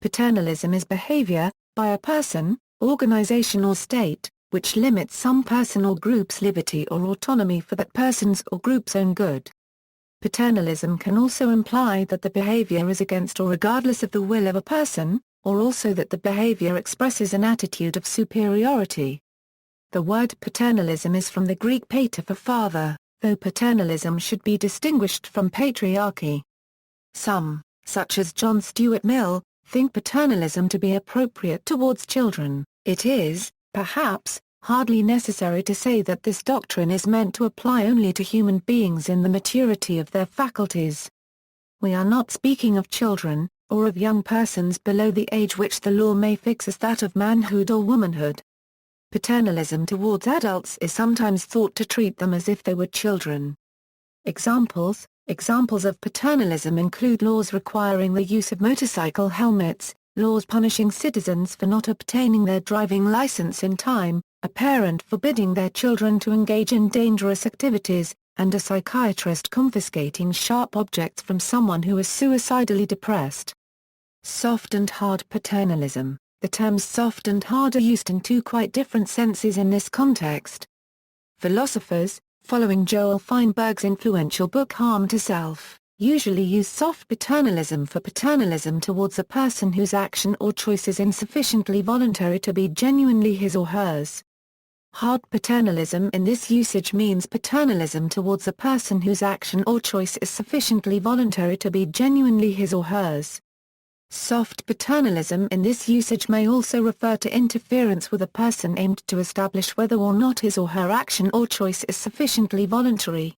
Paternalism is behavior, by a person, organization or state, which limits some person or group's liberty or autonomy for that person's or group's own good. Paternalism can also imply that the behavior is against or regardless of the will of a person, or also that the behavior expresses an attitude of superiority. The word paternalism is from the Greek pater for father, though paternalism should be distinguished from patriarchy. Some, such as John Stuart Mill, think paternalism to be appropriate towards children. It is, perhaps, hardly necessary to say that this doctrine is meant to apply only to human beings in the maturity of their faculties. We are not speaking of children, or of young persons below the age which the law may fix as that of manhood or womanhood. Paternalism towards adults is sometimes thought to treat them as if they were children. Examples of paternalism include laws requiring the use of motorcycle helmets, laws punishing citizens for not obtaining their driving license in time, a parent forbidding their children to engage in dangerous activities, and a psychiatrist confiscating sharp objects from someone who is suicidally depressed. Soft and hard paternalism. The terms soft and hard are used in two quite different senses in this context. Philosophers, following Joel Feinberg's influential book Harm to Self, usually use soft paternalism for paternalism towards a person whose action or choice is insufficiently voluntary to be genuinely his or hers. Hard paternalism in this usage means paternalism towards a person whose action or choice is sufficiently voluntary to be genuinely his or hers. Soft paternalism in this usage may also refer to interference with a person aimed to establish whether or not his or her action or choice is sufficiently voluntary.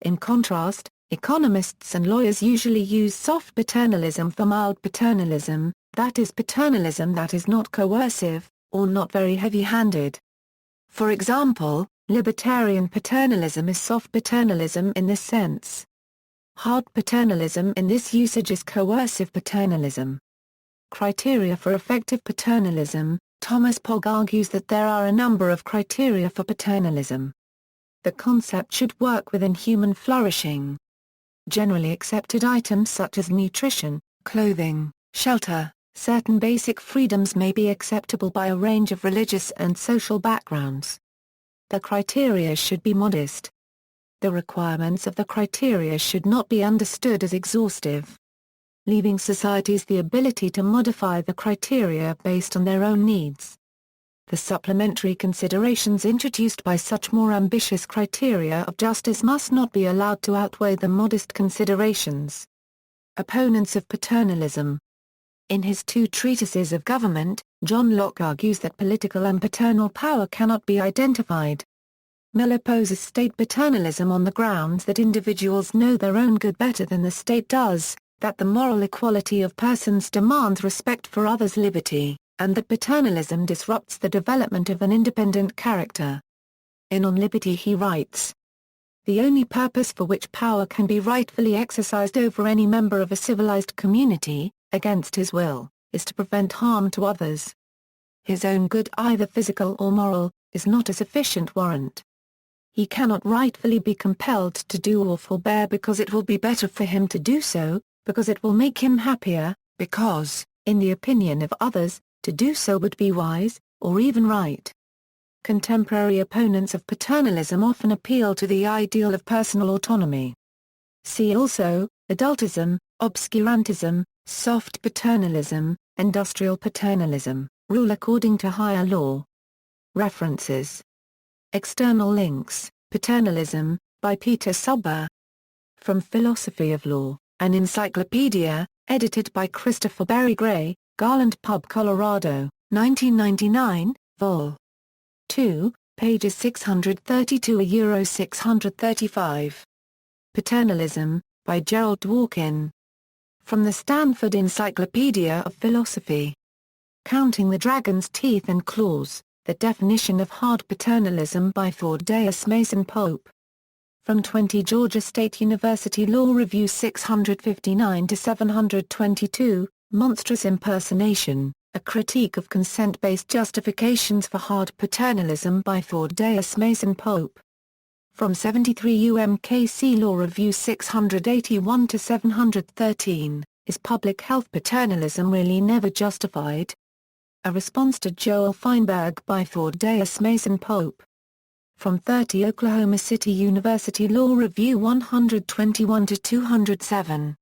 In contrast, economists and lawyers usually use soft paternalism for mild paternalism, that is paternalism that is not coercive, or not very heavy-handed. For example, libertarian paternalism is soft paternalism in this sense. Hard paternalism in this usage is coercive paternalism. Criteria for effective paternalism. Thomas Pogge argues that there are a number of criteria for paternalism. The concept should work within human flourishing. Generally accepted items such as nutrition, clothing, shelter, certain basic freedoms may be acceptable by a range of religious and social backgrounds. The criteria should be modest. The requirements of the criteria should not be understood as exhaustive, leaving societies the ability to modify the criteria based on their own needs. The supplementary considerations introduced by such more ambitious criteria of justice must not be allowed to outweigh the modest considerations. Opponents of paternalism. In his two treatises of government, John Locke argues that political and paternal power cannot be identified. Mill opposes state paternalism on the grounds that individuals know their own good better than the state does, that the moral equality of persons demands respect for others' liberty, and that paternalism disrupts the development of an independent character. On liberty he writes, "The only purpose for which power can be rightfully exercised over any member of a civilized community, against his will, is to prevent harm to others. His own good, either physical or moral, is not a sufficient warrant. He cannot rightfully be compelled to do or forbear because it will be better for him to do so, because it will make him happier, because, in the opinion of others, to do so would be wise, or even right." Contemporary opponents of paternalism often appeal to the ideal of personal autonomy. See also, adultism, obscurantism, soft paternalism, industrial paternalism, rule according to higher law. References. External links, Paternalism, by Peter Subber. From Philosophy of Law, an Encyclopedia, edited by Christopher Berry Gray, Garland Pub, Colorado, 1999, Vol. 2, pages 632–635. Paternalism, by Gerald Dworkin. From the Stanford Encyclopedia of Philosophy. Counting the Dragon's Teeth and Claws. The Definition of Hard Paternalism by Thaddeus Mason Pope. From 20 Georgia State University Law Review 659–722, Monstrous Impersonation, A Critique of Consent-Based Justifications for Hard Paternalism by Thaddeus Mason Pope. From 73 UMKC Law Review 681–713. is public health paternalism really never justified? A response to Joel Feinberg by Thaddeus Mason Pope. From 30 Oklahoma City University Law Review 121-207.